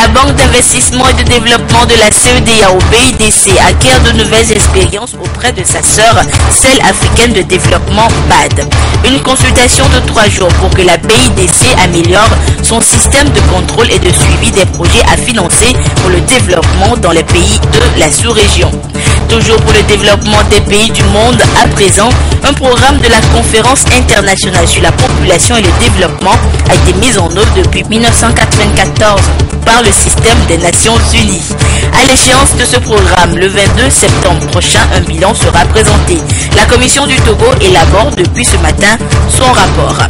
La Banque d'investissement et de développement de la CEDEAO BIDC acquiert de nouvelles expériences auprès de sa sœur, celle africaine de développement BAD. Une consultation de 3 jours pour que la BIDC améliore son système de contrôle et de suivi des projets à financer pour le développement dans les pays de la sous-région. Toujours pour le développement des pays du monde, à présent, un programme de la conférence internationale sur la population et le développement a été mis en œuvre depuis 1994 par le système des Nations Unies. À l'échéance de ce programme, le 22 septembre prochain, un bilan sera présenté. La Commission du Togo élabore depuis ce matin son rapport.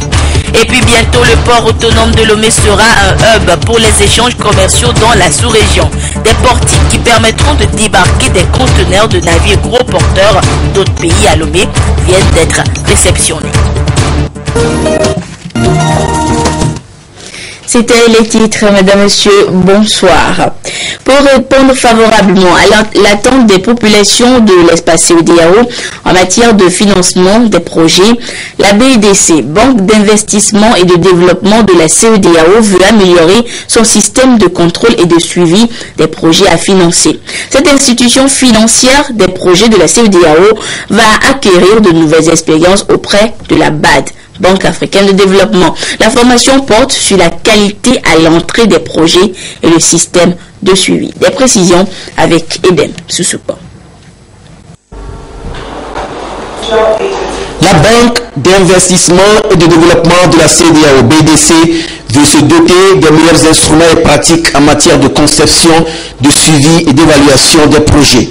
Et puis bientôt, le port autonome de Lomé sera un hub pour les échanges commerciaux dans la sous-région. Des portiques qui permettront de débarquer des conteneurs de navires gros porteurs d'autres pays à Lomé viennent d'être réceptionnés. C'était les titres, mesdames, messieurs, bonsoir. Pour répondre favorablement à l'attente des populations de l'espace CEDEAO en matière de financement des projets, la BIDC, Banque d'investissement et de développement de la CEDEAO, veut améliorer son système de contrôle et de suivi des projets à financer. Cette institution financière des projets de la CEDEAO va acquérir de nouvelles expériences auprès de la BAD, Banque africaine de développement. La formation porte sur la qualité à l'entrée des projets et le système de suivi. Des précisions avec Edem Soussoupa. La Banque d'investissement et de développement de la CEDEAO, BIDC, veut se doter des meilleurs instruments et pratiques en matière de conception, de suivi et d'évaluation des projets.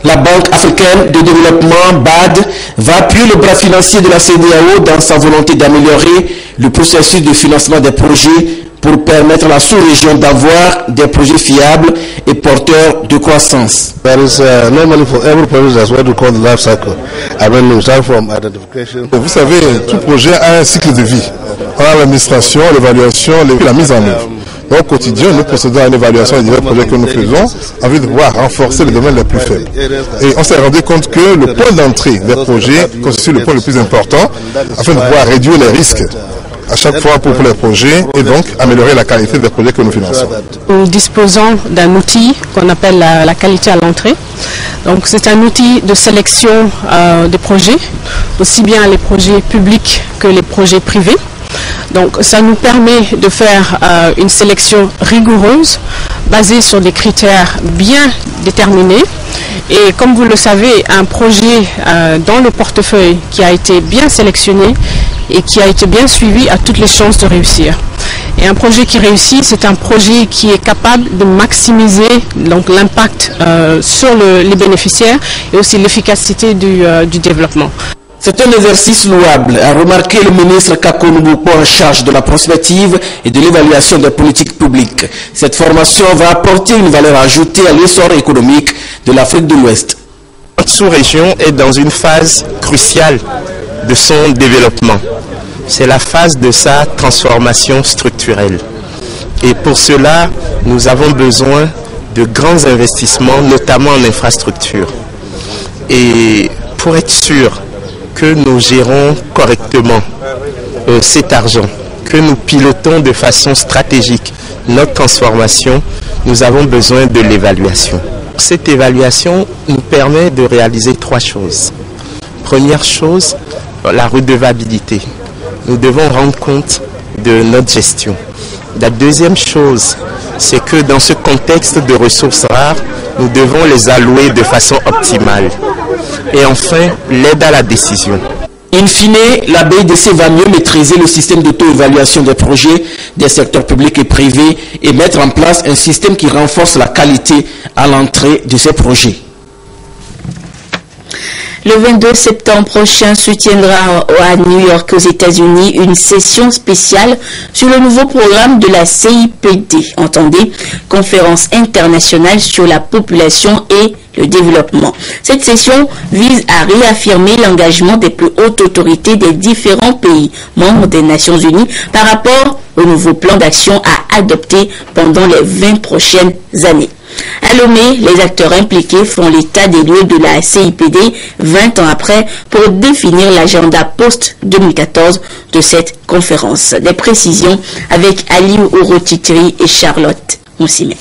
La Banque africaine de développement, BAD, va appuyer le bras financier de la CEDEAO dans sa volonté d'améliorer le processus de financement des projets pour permettre à la sous-région d'avoir des projets fiables et porteurs de croissance. There is normally for every project that's what we call the life cycle. I mean, we start from identification. Vous savez, tout projet a un cycle de vie. On a l'administration, l'évaluation, la mise en œuvre. Au quotidien, nous procédons à une évaluation des divers projets que nous faisons, en vue de pouvoir renforcer les domaines les plus faibles. Et on s'est rendu compte que le point d'entrée des projets constitue le point le plus important, afin de pouvoir réduire les risques à chaque fois pour les projets et donc améliorer la qualité des projets que nous finançons. Nous disposons d'un outil qu'on appelle la qualité à l'entrée. Donc c'est un outil de sélection des projets, aussi bien les projets publics que les projets privés. Donc ça nous permet de faire une sélection rigoureuse basée sur des critères bien déterminés. Et comme vous le savez, un projet dans le portefeuille qui a été bien sélectionné et qui a été bien suivi a toutes les chances de réussir. Et un projet qui réussit, c'est un projet qui est capable de maximiser donc l'impact sur les bénéficiaires et aussi l'efficacité du développement. C'est un exercice louable, a remarqué le ministre Kako Nubupo en charge de la prospective et de l'évaluation des politiques publiques. Cette formation va apporter une valeur ajoutée à l'essor économique de l'Afrique de l'Ouest. Notre sous-région est dans une phase cruciale de son développement. C'est la phase de sa transformation structurelle. Et pour cela, nous avons besoin de grands investissements, notamment en infrastructure. Et pour être sûr que nous gérons correctement cet argent, que nous pilotons de façon stratégique notre transformation, nous avons besoin de l'évaluation. Cette évaluation nous permet de réaliser 3 choses. Première chose, la redevabilité. Nous devons rendre compte de notre gestion. La deuxième chose, c'est que dans ce contexte de ressources rares, nous devons les allouer de façon optimale. Et enfin, l'aide à la décision. In fine, la BIDC va mieux maîtriser le système d'auto-évaluation des projets des secteurs publics et privés et mettre en place un système qui renforce la qualité à l'entrée de ces projets. Le 22 septembre prochain se tiendra à New York, aux États-Unis, une session spéciale sur le nouveau programme de la CIPD, entendez, Conférence internationale sur la population et le développement. Cette session vise à réaffirmer l'engagement des plus hautes autorités des différents pays membres des Nations Unies par rapport au nouveau plan d'action à adopter pendant les 20 prochaines années. À Lomé, les acteurs impliqués font l'état des lieux de la CIPD 20 ans après pour définir l'agenda post-2014 de cette conférence. Des précisions avec Aliou Orotitri et Charlotte Moussime.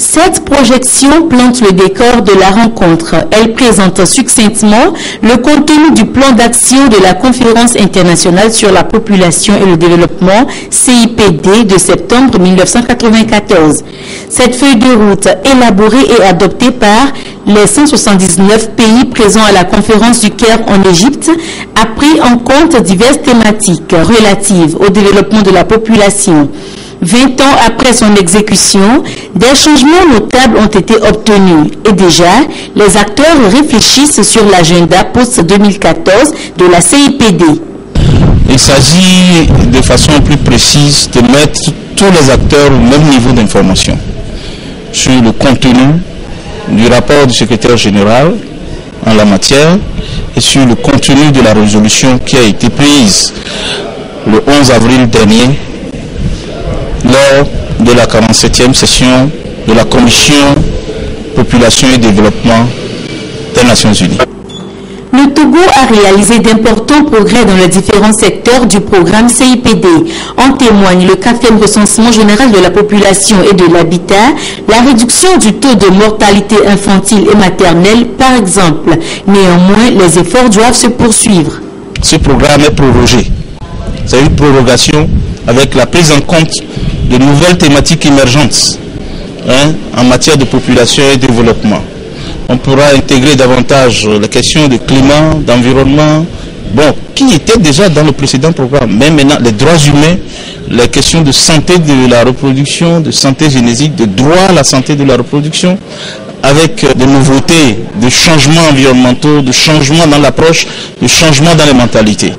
Cette projection plante le décor de la rencontre. Elle présente succinctement le contenu du plan d'action de la Conférence internationale sur la population et le développement CIPD de septembre 1994. Cette feuille de route, élaborée et adoptée par les 179 pays présents à la conférence du Caire en Égypte, a pris en compte diverses thématiques relatives au développement de la population. 20 ans après son exécution, des changements notables ont été obtenus et déjà, les acteurs réfléchissent sur l'agenda post-2014 de la CIPD. Il s'agit de façon plus précise de mettre tous les acteurs au même niveau d'information sur le contenu du rapport du secrétaire général en la matière et sur le contenu de la résolution qui a été prise le 11 avril dernier lors de la 47e session de la Commission Population et Développement des Nations Unies. Le Togo a réalisé d'importants progrès dans les différents secteurs du programme CIPD. En témoigne le 4e recensement général de la population et de l'habitat, la réduction du taux de mortalité infantile et maternelle par exemple. Néanmoins, les efforts doivent se poursuivre. Ce programme est prorogé. C'est une prorogation avec la prise en compte de nouvelles thématiques émergentes en matière de population et développement. On pourra intégrer davantage les questions de climat, d'environnement, qui étaient déjà dans le précédent programme, mais maintenant les droits humains, les questions de santé de la reproduction, de santé génétique, de droit à la santé de la reproduction, avec des nouveautés, de changements environnementaux, de changements dans l'approche, de changements dans les mentalités.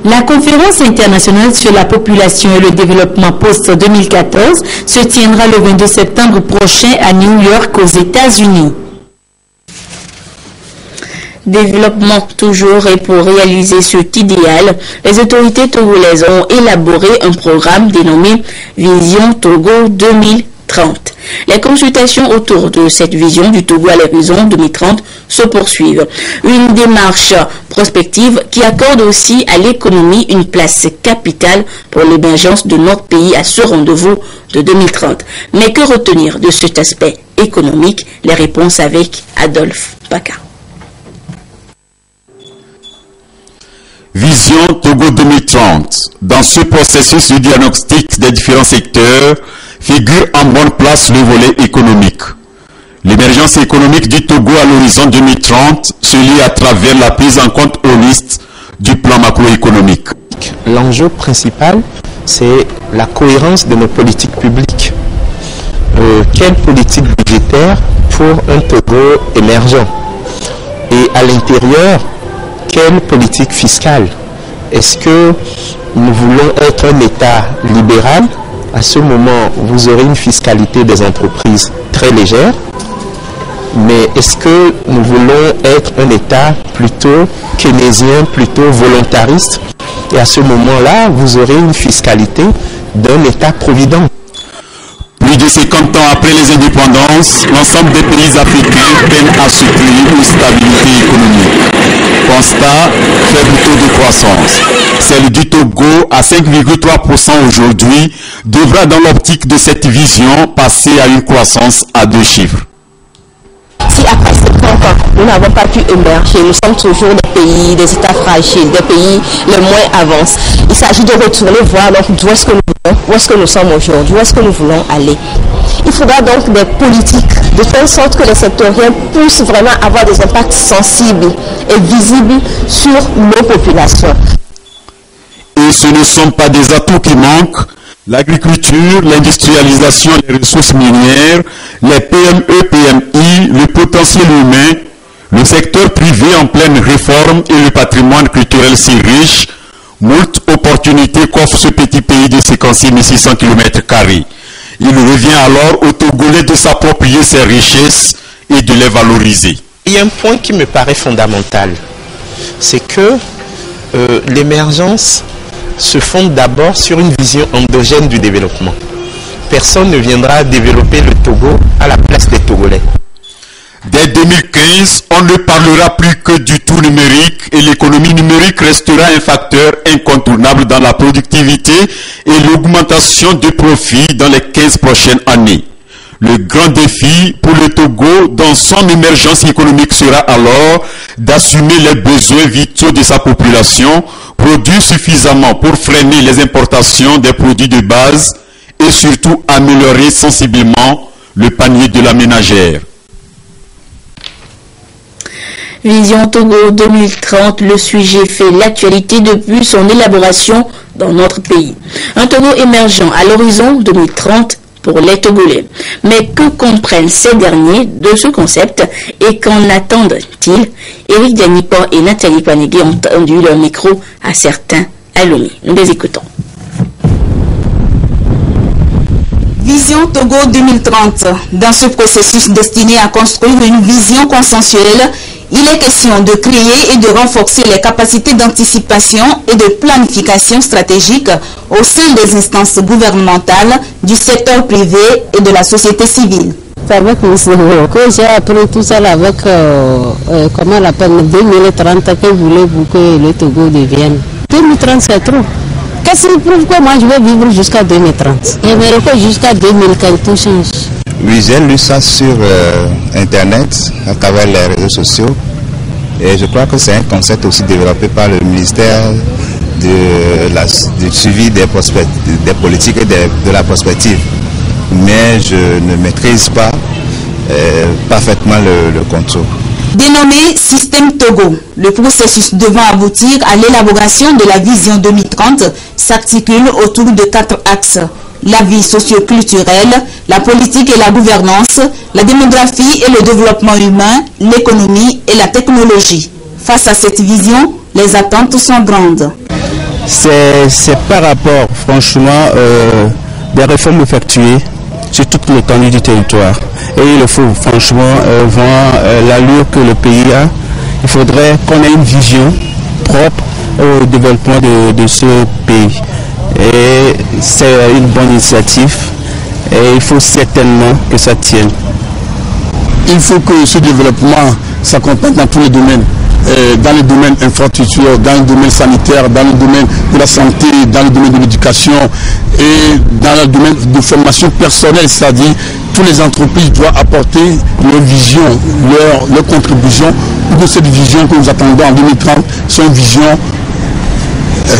La conférence internationale sur la population et le développement post-2014 se tiendra le 22 septembre prochain à New York aux États-Unis. Développement toujours, et pour réaliser cet idéal, les autorités togolaises ont élaboré un programme dénommé Vision Togo 2030. Les consultations autour de cette vision du Togo à l'horizon 2030 se poursuivent. Une démarche prospective qui accorde aussi à l'économie une place capitale pour l'émergence de notre pays à ce rendez-vous de 2030. Mais que retenir de cet aspect économique? Les réponses avec Adolphe Baka. Vision Togo 2030. Dans ce processus de diagnostic des différents secteurs, figure en bonne place le volet économique. L'émergence économique du Togo à l'horizon 2030 se lie à travers la prise en compte holiste du plan macroéconomique. L'enjeu principal, c'est la cohérence de nos politiques publiques. Quelle politique budgétaire pour un Togo émergent? Et à l'intérieur, quelle politique fiscale? Est-ce que nous voulons être un État libéral? À ce moment, vous aurez une fiscalité des entreprises très légère. Mais est-ce que nous voulons être un État plutôt keynésien, plutôt volontariste? Et à ce moment-là, vous aurez une fiscalité d'un État-provident. Plus de 50 ans après les indépendances, l'ensemble des pays africains peinent à soutenir une stabilité économique. Constat, faible taux de croissance. Celle du Togo à 5,3% aujourd'hui devra dans l'optique de cette vision passer à une croissance à 2 chiffres. Si après 50 ans, nous n'avons pas pu émerger, nous sommes toujours des États fragiles, des pays les moins avancés. Il s'agit de retourner voir donc d'où est-ce que nous voulons, où est-ce que nous sommes aujourd'hui, où est-ce que nous voulons aller. Il faudra donc des politiques de telle sorte que les sectoriels puissent vraiment avoir des impacts sensibles et visibles sur nos populations. Et ce ne sont pas des atouts qui manquent. L'agriculture, l'industrialisation, les ressources minières, les PME, PMI, le potentiel humain, le secteur privé en pleine réforme et le patrimoine culturel si riche, moult opportunités qu'offre ce petit pays de 56 600 km². Il revient alors aux Togolais de s'approprier ces richesses et de les valoriser. Il y a un point qui me paraît fondamental, c'est que l'émergence se fonde d'abord sur une vision endogène du développement. personne ne viendra développer le Togo à la place des Togolais. Dès 2015, on ne parlera plus que du tout numérique et l'économie numérique restera un facteur incontournable dans la productivité et l'augmentation de profits dans les 15 prochaines années. Le grand défi pour le Togo dans son émergence économique sera alors d'assumer les besoins vitaux de sa population, produire suffisamment pour freiner les importations des produits de base et surtout améliorer sensiblement le panier de la ménagère. Vision Togo 2030, le sujet fait l'actualité depuis son élaboration dans notre pays. Un Togo émergent à l'horizon 2030 pour les Togolais. Mais que comprennent ces derniers de ce concept et qu'en attendent-ils? Éric Danipor et Nathalie Panegui ont tendu leur micro à certains à Lomé. Nous les écoutons. Vision Togo 2030. Dans ce processus destiné à construire une vision consensuelle, il est question de créer et de renforcer les capacités d'anticipation et de planification stratégique au sein des instances gouvernementales, du secteur privé et de la société civile. C'est avec M. que j'ai appris tout ça avec, comment on l'appelle, 2030, que voulez-vous que le Togo devienne? 2030 c'est trop. Qu'est-ce qui prouve que moi je vais vivre jusqu'à 2030? J'aimerais que jusqu'à 2015 tout change. Oui, j'ai lu ça sur Internet, à travers les réseaux sociaux. Et je crois que c'est un concept aussi développé par le ministère du suivi des politiques et de la prospective. Mais je ne maîtrise pas parfaitement le contour. Dénommé Système Togo, le processus devant aboutir à l'élaboration de la vision 2030 s'articule autour de 4 axes. La vie socio-culturelle, la politique et la gouvernance, la démographie et le développement humain, l'économie et la technologie. Face à cette vision, les attentes sont grandes. C'est par rapport, franchement, des réformes effectuées sur toute l'étendue du territoire. Et il faut, franchement, voir l'allure que le pays a. Il faudrait qu'on ait une vision propre au développement de ce pays. Et c'est une bonne initiative et il faut certainement que ça tienne. Il faut que ce développement s'accompagne dans tous les domaines, dans le domaine infrastructure, dans le domaine sanitaire, dans le domaine de la santé, dans le domaine de l'éducation et dans le domaine de formation personnelle, c'est-à-dire toutes les entreprises doivent apporter leur vision, leur contribution pour que cette vision que nous attendons en 2030 soit une vision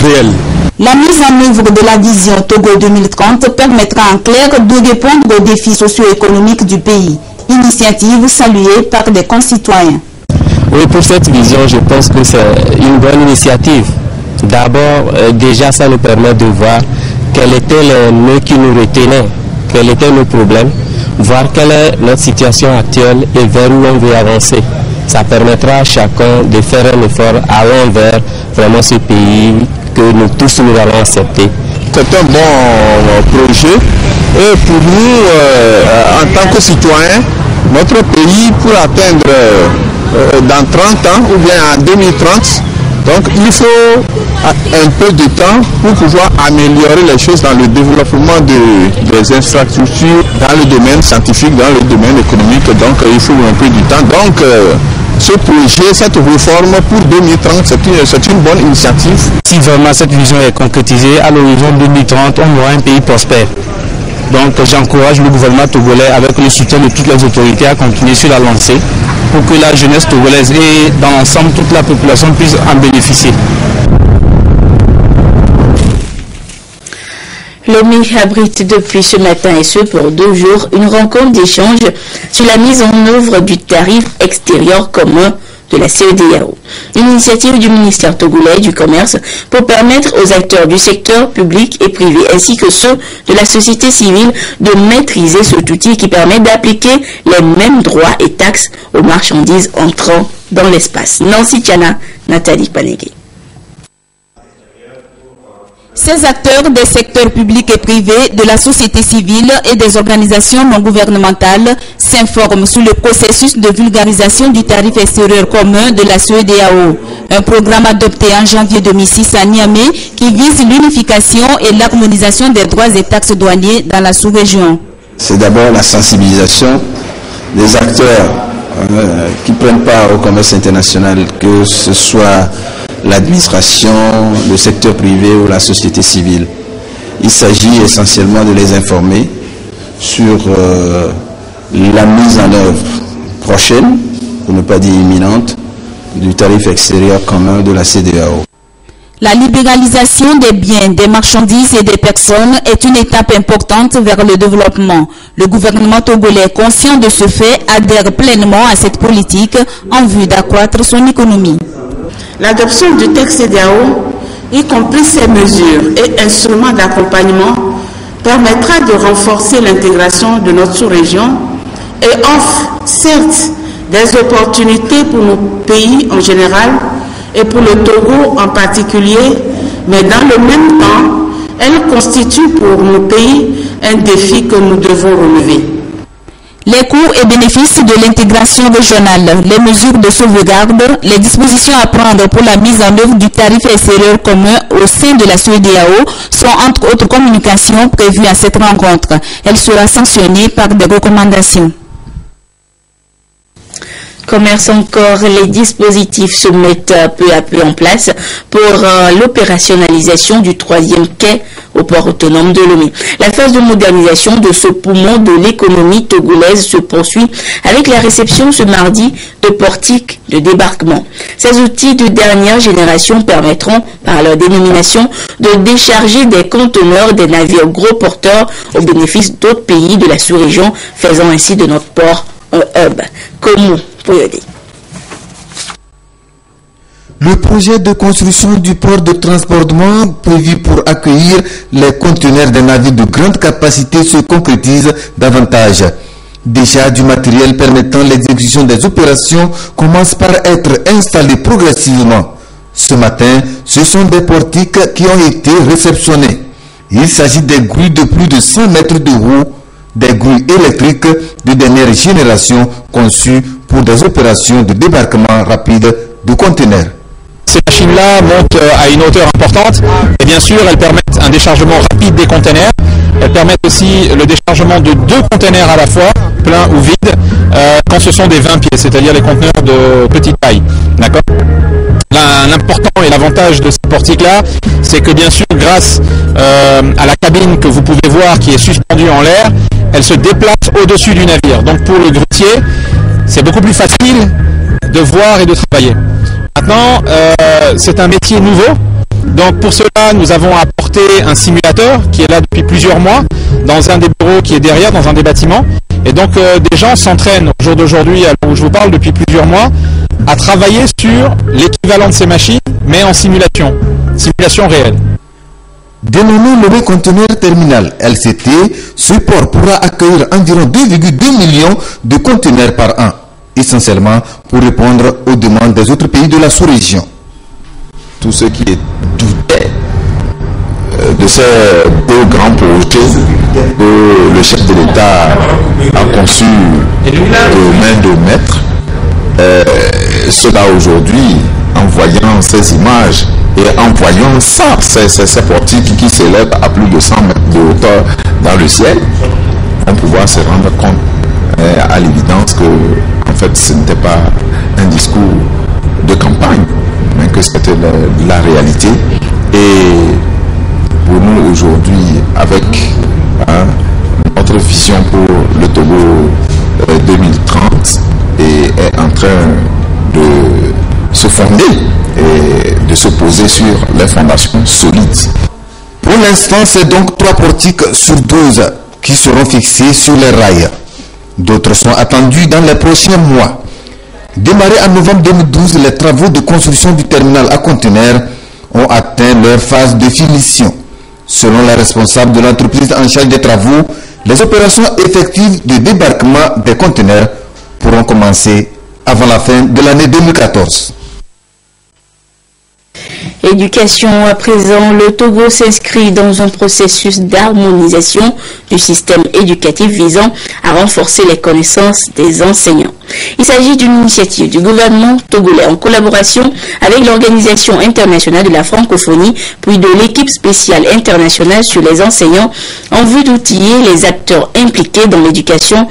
réelle. La mise en œuvre de la vision Togo 2030 permettra en clair de répondre aux défis socio-économiques du pays. Initiative saluée par des concitoyens. Oui, pour cette vision, je pense que c'est une bonne initiative. D'abord, déjà, ça nous permet de voir quels étaient les nœuds qui nous retenaient, quels étaient nos problèmes, voir quelle est notre situation actuelle et vers où on veut avancer. Ça permettra à chacun de faire un effort allant vers vraiment ce pays que nous tous nous allons accepter. C'est un bon projet et pour nous, en tant que citoyens, notre pays pour atteindre dans 30 ans ou bien en 2030, donc il faut un peu de temps pour pouvoir améliorer les choses dans le développement des infrastructures, dans le domaine scientifique, dans le domaine économique, donc il faut un peu du temps. Donc ce projet, cette réforme pour 2030, c'est une bonne initiative. Si vraiment cette vision est concrétisée, à l'horizon 2030, on aura un pays prospère. Donc j'encourage le gouvernement togolais avec le soutien de toutes les autorités à continuer sur la lancée pour que la jeunesse togolaise et dans l'ensemble toute la population puisse en bénéficier. Lomé abrite depuis ce matin et ce pour 2 jours une rencontre d'échange sur la mise en œuvre du tarif extérieur commun de la CEDEAO, une initiative du ministère togolais du Commerce pour permettre aux acteurs du secteur public et privé ainsi que ceux de la société civile de maîtriser cet outil qui permet d'appliquer les mêmes droits et taxes aux marchandises entrant dans l'espace. Nancy Tiana, Nathalie Panegui. Ces acteurs des secteurs publics et privés, de la société civile et des organisations non gouvernementales s'informent sur le processus de vulgarisation du tarif extérieur commun de la CEDEAO, un programme adopté en janvier 2006 à Niamey qui vise l'unification et l'harmonisation des droits et taxes douaniers dans la sous-région. C'est d'abord la sensibilisation des acteurs qui prennent part au commerce international, que ce soit l'administration, le secteur privé ou la société civile. Il s'agit essentiellement de les informer sur la mise en œuvre prochaine, pour ne pas dire imminente, du tarif extérieur commun de la CEDEAO. La libéralisation des biens, des marchandises et des personnes est une étape importante vers le développement. Le gouvernement togolais, conscient de ce fait, adhère pleinement à cette politique en vue d'accroître son économie. L'adoption du texte CEDEAO, y compris ses mesures et instruments d'accompagnement, permettra de renforcer l'intégration de notre sous-région et offre certes des opportunités pour nos pays en général et pour le Togo en particulier, mais dans le même temps, elle constitue pour nos pays un défi que nous devons relever. Les coûts et bénéfices de l'intégration régionale, les mesures de sauvegarde, les dispositions à prendre pour la mise en œuvre du tarif extérieur commun au sein de la CEDEAO sont entre autres communications prévues à cette rencontre. Elle sera sanctionnée par des recommandations. Commerce encore, les dispositifs se mettent peu à peu en place pour l'opérationnalisation du 3e quai au port autonome de Lomé. La phase de modernisation de ce poumon de l'économie togolaise se poursuit avec la réception ce mardi de portiques de débarquement. Ces outils de dernière génération permettront, par leur dénomination, de décharger des conteneurs des navires gros porteurs au bénéfice d'autres pays de la sous-région, faisant ainsi de notre port un hub commun. Le projet de construction du port de transportement prévu pour accueillir les conteneurs des navires de grande capacité se concrétise davantage. Déjà, du matériel permettant l'exécution des opérations commence par être installé progressivement. Ce matin, ce sont des portiques qui ont été réceptionnés. Il s'agit des grues de plus de 100 mètres de haut, des grues électriques de dernière génération conçues pour des opérations de débarquement rapide de conteneurs. Ces machines-là montent à une hauteur importante et bien sûr elles permettent un déchargement rapide des conteneurs. Elles permettent aussi le déchargement de 2 conteneurs à la fois, pleins ou vides, quand ce sont des 20 pieds, c'est-à-dire les conteneurs de petite taille. D'accord ? L'important et l'avantage de ces portiques-là, c'est que bien sûr, grâce à la cabine que vous pouvez voir qui est suspendue en l'air, elle se déplace au-dessus du navire. Donc pour le grutier, c'est beaucoup plus facile de voir et de travailler. Maintenant, c'est un métier nouveau. Donc pour cela, nous avons apporté un simulateur qui est là depuis plusieurs mois, dans un des bureaux qui est derrière, dans un des bâtiments. Et donc des gens s'entraînent au jour d'aujourd'hui, à l'heure où je vous parle, depuis plusieurs mois, à travailler sur l'équivalent de ces machines, mais en simulation réelle. Dénommé Lomé Conteneur Terminal, LCT, ce port pourra accueillir environ 2,2 millions de conteneurs par an, essentiellement pour répondre aux demandes des autres pays de la sous-région. Tous ceux qui doutaient de ces 2 grands projets que le chef de l'État a conçus de main de maître, cela aujourd'hui, en voyant ces images et en voyant ça, ces portiques qui s'élèvent à plus de 100 mètres de hauteur dans le ciel, vont pouvoir se rendre compte à l'évidence que en fait ce n'était pas un discours de campagne, mais que c'était la réalité. Et pour nous aujourd'hui, avec notre vision pour le Togo 2030 est en train de se fonder et de se poser sur les fondations solides. Pour l'instant, c'est donc 3 portiques sur 12 qui seront fixés sur les rails. D'autres sont attendus dans les prochains mois. Démarrés en novembre 2012, les travaux de construction du terminal à conteneurs ont atteint leur phase de finition. Selon la responsable de l'entreprise en charge des travaux, les opérations effectives de débarquement des conteneurs pourront commencer avant la fin de l'année 2014. Éducation à présent, le Togo s'inscrit dans un processus d'harmonisation du système éducatif visant à renforcer les connaissances des enseignants. Il s'agit d'une initiative du gouvernement togolais en collaboration avec l'Organisation internationale de la francophonie puis de l'équipe spéciale internationale sur les enseignants en vue d'outiller les acteurs impliqués dans l'éducation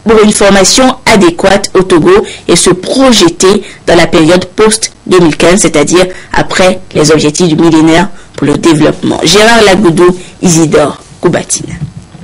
pour une formation adéquate au Togo et se projeter dans la période post-2015, c'est-à-dire après les objectifs du millénaire pour le développement. Gérard Lagoudou, Isidore Koubatine.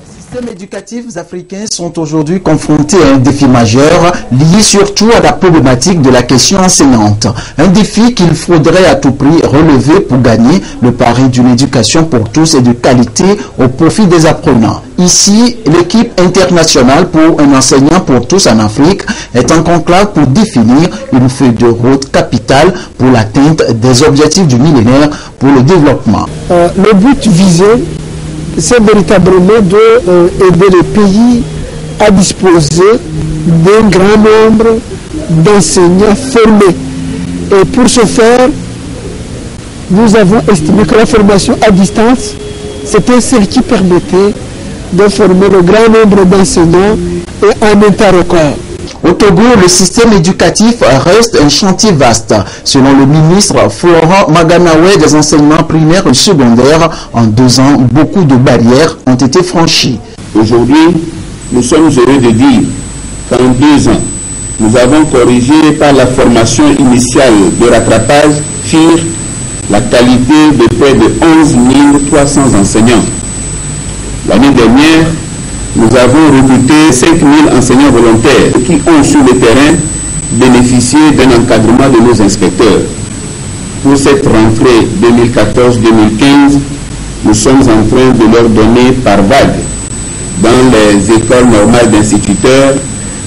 Les systèmes éducatifs africains sont aujourd'hui confrontés à un défi majeur lié surtout à la problématique de la question enseignante. Un défi qu'il faudrait à tout prix relever pour gagner le pari d'une éducation pour tous et de qualité au profit des apprenants. Ici, l'équipe internationale pour un enseignant pour tous en Afrique est en conclave pour définir une feuille de route capitale pour l'atteinte des objectifs du millénaire pour le développement. Le but visé, c'est véritablement d'aider les pays à disposer d'un grand nombre d'enseignants formés. Et pour ce faire, nous avons estimé que la formation à distance, c'était celle qui permettait de former le grand nombre d'enseignants et en un temps record. Au Togo, le système éducatif reste un chantier vaste. Selon le ministre Florent Maganawe des enseignements primaires et secondaires, en 2 ans, beaucoup de barrières ont été franchies. Aujourd'hui, nous sommes heureux de dire qu'en 2 ans, nous avons corrigé par la formation initiale de rattrapage FIR la qualité de près de 11 300 enseignants. L'année dernière, nous avons recruté 5 000 enseignants volontaires qui ont sur le terrain bénéficié d'un encadrement de nos inspecteurs. Pour cette rentrée 2014-2015, nous sommes en train de leur donner par vague dans les écoles normales d'instituteurs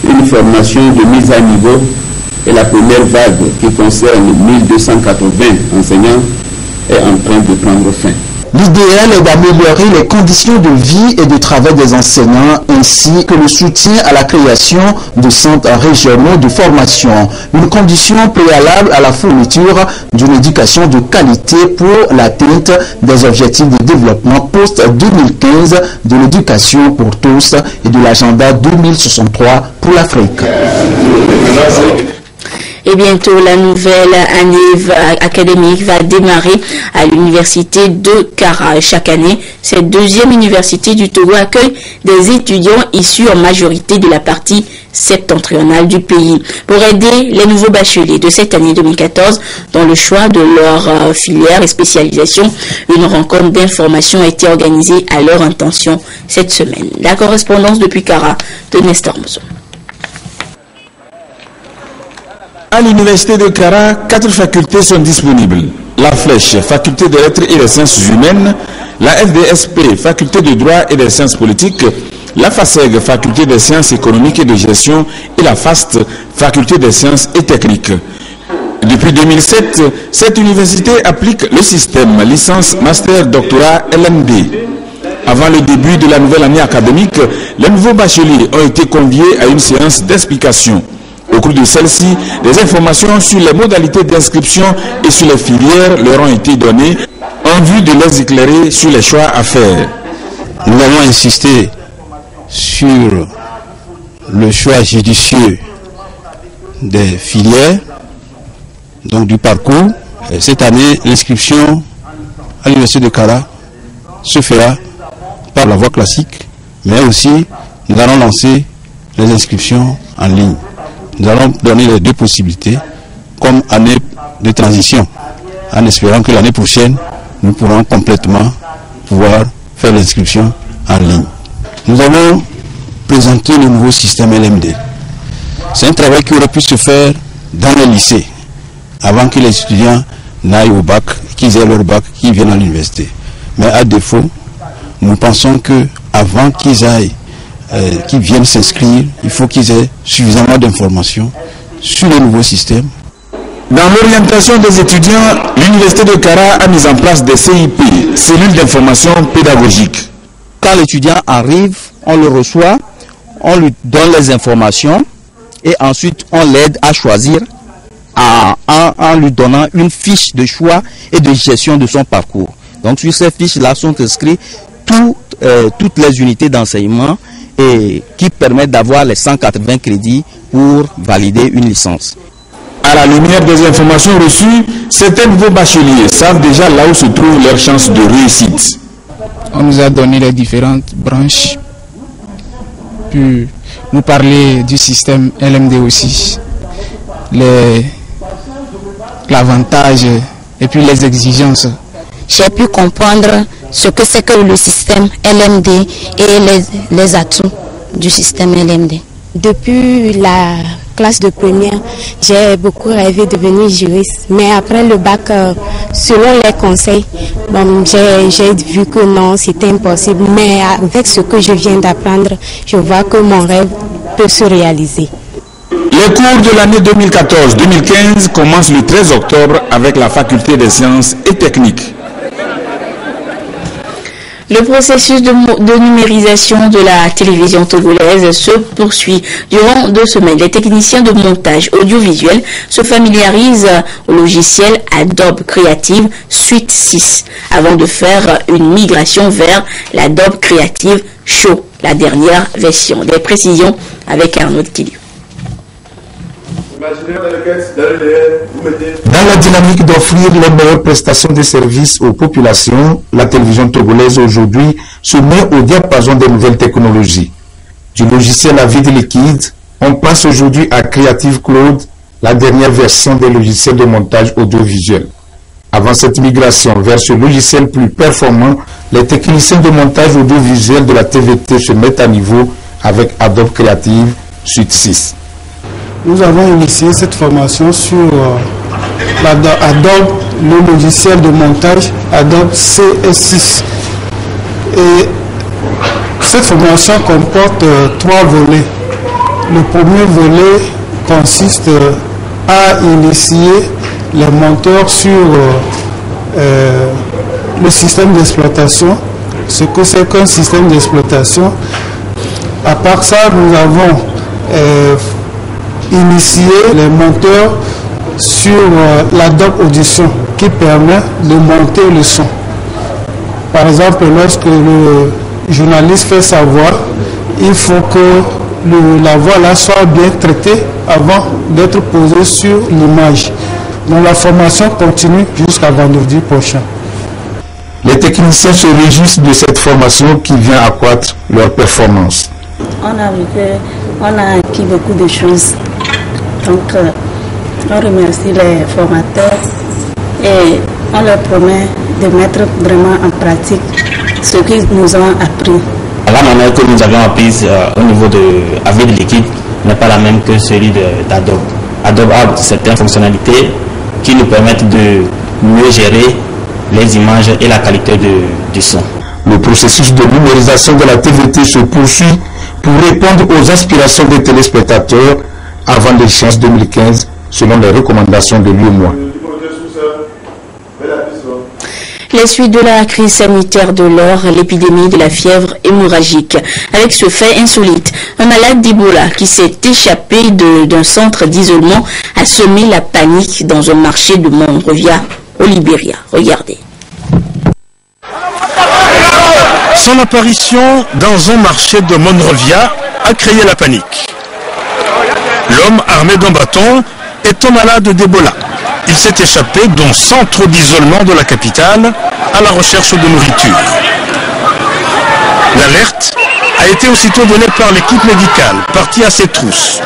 une formation de mise à niveau et la première vague qui concerne 1280 enseignants est en train de prendre fin. L'idéal est d'améliorer les conditions de vie et de travail des enseignants ainsi que le soutien à la création de centres régionaux de formation. Une condition préalable à la fourniture d'une éducation de qualité pour l'atteinte des objectifs de développement post-2015 de l'éducation pour tous et de l'agenda 2063 pour l'Afrique. Et bientôt, la nouvelle année académique va démarrer à l'université de Kara. Chaque année, cette deuxième université du Togo accueille des étudiants issus en majorité de la partie septentrionale du pays. Pour aider les nouveaux bacheliers de cette année 2014 dans le choix de leur filière et spécialisation, une rencontre d'information a été organisée à leur intention cette semaine. La correspondance depuis Kara de Nestor Mozo. À l'université de Kara, 4 facultés sont disponibles. La Flèche, faculté des lettres et des sciences humaines, la FDSP, faculté de droit et des sciences politiques, la FASEG, faculté des sciences économiques et de gestion, et la FAST, faculté des sciences et techniques. Depuis 2007, cette université applique le système licence, master, doctorat, LMD. Avant le début de la nouvelle année académique, les nouveaux bacheliers ont été conviés à une séance d'explication. Au cours de celle-ci, des informations sur les modalités d'inscription et sur les filières leur ont été données en vue de les éclairer sur les choix à faire. Nous avons insisté sur le choix judicieux des filières, donc du parcours. Et cette année, l'inscription à l'université de Kara se fera par la voie classique, mais aussi nous allons lancer les inscriptions en ligne. Nous allons donner les 2 possibilités comme année de transition, en espérant que l'année prochaine, nous pourrons complètement pouvoir faire l'inscription en ligne. Nous avons présenté le nouveau système LMD. C'est un travail qui aurait pu se faire dans les lycées, avant que les étudiants n'aillent au bac, qu'ils aient leur bac, qu'ils viennent à l'université. Mais à défaut, nous pensons que avant qu'ils aillent qui viennent s'inscrire, il faut qu'ils aient suffisamment d'informations sur le nouveau système. Dans l'orientation des étudiants, l'université de Kara a mis en place des CIP, cellules d'information pédagogique. Quand l'étudiant arrive, on le reçoit, on lui donne les informations et ensuite on l'aide à choisir en lui donnant une fiche de choix et de gestion de son parcours. Donc sur ces fiches-là sont inscrites toutes les unités d'enseignement et qui permettent d'avoir les 180 crédits pour valider une licence. À la lumière des informations reçues, certains nouveaux bacheliers savent déjà là où se trouvent leurs chances de réussite. On nous a donné les différentes branches, puis nous parler du système LMD aussi, l'avantage et puis les exigences. J'ai pu comprendre ce que c'est que le système LMD et les atouts du système LMD. Depuis la classe de première, j'ai beaucoup rêvé de devenir juriste, mais après le bac, selon les conseils, j'ai vu que non, c'était impossible. Mais avec ce que je viens d'apprendre, je vois que mon rêve peut se réaliser. Les cours de l'année 2014-2015 commencent le 13 octobre avec la faculté des sciences et techniques. Le processus de numérisation de la télévision togolaise se poursuit. Durant 2 semaines, les techniciens de montage audiovisuel se familiarisent au logiciel Adobe Creative Suite 6 avant de faire une migration vers l'Adobe Creative Show, la dernière version. Des précisions avec Arnaud Killiou. Dans la dynamique d'offrir les meilleures prestations de services aux populations, la télévision togolaise aujourd'hui se met au diapason des nouvelles technologies. Du logiciel à vide liquide, on passe aujourd'hui à Creative Cloud, la dernière version des logiciels de montage audiovisuel. Avant cette migration vers ce logiciel plus performant, les techniciens de montage audiovisuel de la TVT se mettent à niveau avec Adobe Creative Suite 6. Nous avons initié cette formation sur Adobe, le logiciel de montage Adobe CS6. Et cette formation comporte 3 volets. Le premier volet consiste à initier les monteurs sur le système d'exploitation, ce que c'est qu'un système d'exploitation. À part ça, nous avons initier les monteurs sur l'Adobe Audition qui permet de monter le son. Par exemple, lorsque le journaliste fait sa voix, il faut que la voix là soit bien traitée avant d'être posée sur l'image. Donc la formation continue jusqu'à vendredi prochain. Les techniciens se réjouissent de cette formation qui vient accroître leur performance. On a acquis beaucoup de choses. Donc, on remercie les formateurs et on leur promet de mettre vraiment en pratique ce qu'ils nous ont appris. La manière que nous avons apprise au niveau de vide liquide n'est pas la même que celui d'Adobe. Adobe a certaines fonctionnalités qui nous permettent de mieux gérer les images et la qualité du son. Le processus de numérisation de la TVT se poursuit pour répondre aux aspirations des téléspectateurs avant l'échéance 2015, selon les recommandations de l'UEMOA. Les suites de la crise sanitaire de l'or, l'épidémie de la fièvre hémorragique. Avec ce fait insolite, un malade d'Ebola qui s'est échappé d'un centre d'isolement a semé la panique dans un marché de Monrovia au Libéria. Regardez. Son apparition dans un marché de Monrovia a créé la panique. L'homme armé d'un bâton est un malade d'Ebola. Il s'est échappé d'un centre d'isolement de la capitale à la recherche de nourriture. L'alerte a été aussitôt donnée par l'équipe médicale, partie à ses trousses.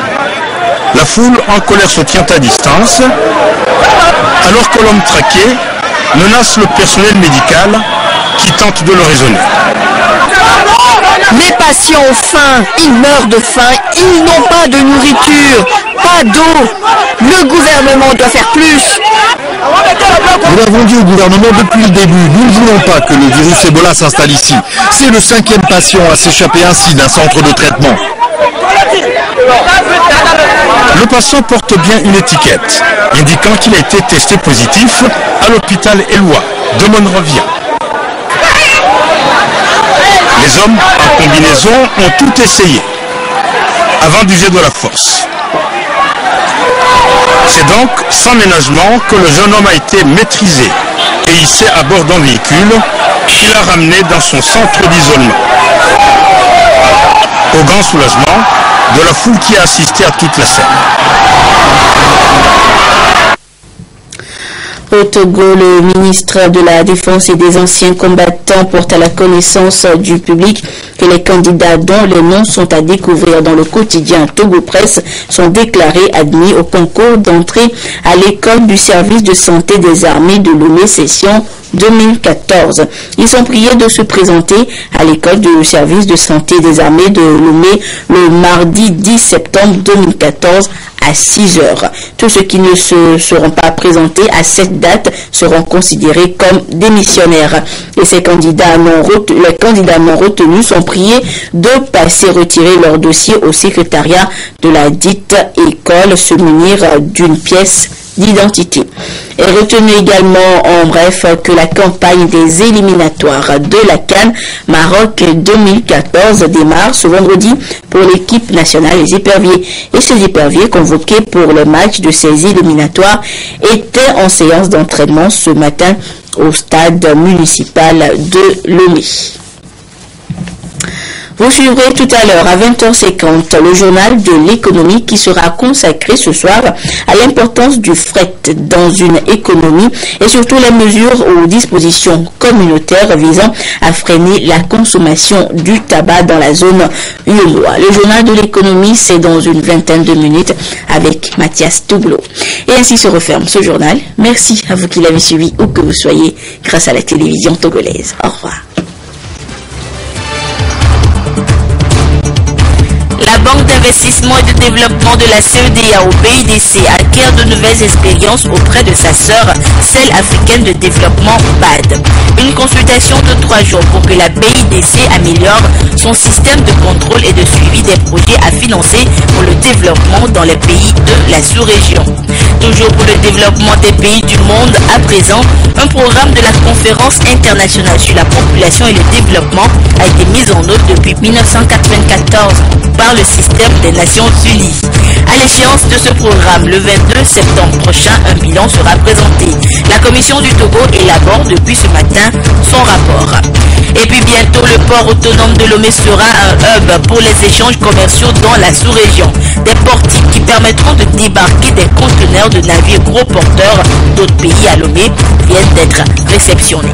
La foule en colère se tient à distance, alors que l'homme traqué menace le personnel médical qui tente de le raisonner. Mes patients ont faim, ils meurent de faim, ils n'ont pas de nourriture, pas d'eau. Le gouvernement doit faire plus. Nous l'avons dit au gouvernement depuis le début, nous ne voulons pas que le virus Ebola s'installe ici. C'est le 5e patient à s'échapper ainsi d'un centre de traitement. Le patient porte bien une étiquette indiquant qu'il a été testé positif à l'hôpital Eloi de Monrovia. Les hommes en combinaison ont tout essayé avant d'user de la force. C'est donc sans ménagement que le jeune homme a été maîtrisé et hissé à bord d'un véhicule qu'il a ramené dans son centre d'isolement. Au grand soulagement de la foule qui a assisté à toute la scène. Au Togo, le ministre de la Défense et des anciens combattants porte à la connaissance du public que les candidats dont les noms sont à découvrir dans le quotidien Togo Presse sont déclarés admis au concours d'entrée à l'école du service de santé des armées de Lomé session 2014. Ils sont priés de se présenter à l'école du service de santé des armées de Lomé le mardi 10 septembre 2014 à 6 heures. Tous ceux qui ne se seront pas présentés à cette date seront considérés comme démissionnaires. Et les candidats non retenus sont priés de passer retirer leur dossier au secrétariat de la dite école, se munir d'une pièce d'identité. Et retenez également en bref que la campagne des éliminatoires de la CAN Maroc 2014 démarre ce vendredi pour l'équipe nationale des éperviers. Et ces éperviers convoqués pour le match de ces éliminatoires étaient en séance d'entraînement ce matin au stade municipal de Lomé. Vous suivrez tout à l'heure à 20h50 le journal de l'économie qui sera consacré ce soir à l'importance du fret dans une économie et surtout les mesures ou dispositions communautaires visant à freiner la consommation du tabac dans la zone UEMOA. Le journal de l'économie, c'est dans une vingtaine de minutes avec Mathias Toublo. Et ainsi se referme ce journal. Merci à vous qui l'avez suivi où que vous soyez grâce à la télévision togolaise. Au revoir. La Banque d'investissement et de développement de la CEDEAO BIDC acquiert de nouvelles expériences auprès de sa sœur, celle africaine de développement BAD. Une consultation de 3 jours pour que la BIDC améliore son système de contrôle et de suivi des projets à financer pour le développement dans les pays de la sous-région. Toujours pour le développement des pays du monde, à présent, un programme de la conférence internationale sur la population et le développement a été mis en œuvre depuis 1994 par le système des Nations Unies. À l'échéance de ce programme, le 22 septembre prochain, un bilan sera présenté. La Commission du Togo élabore depuis ce matin son rapport. Et puis bientôt, le port autonome de Lomé sera un hub pour les échanges commerciaux dans la sous-région. Des portiques qui permettront de débarquer des conteneurs de navires gros porteurs d'autres pays à Lomé viennent d'être réceptionnés.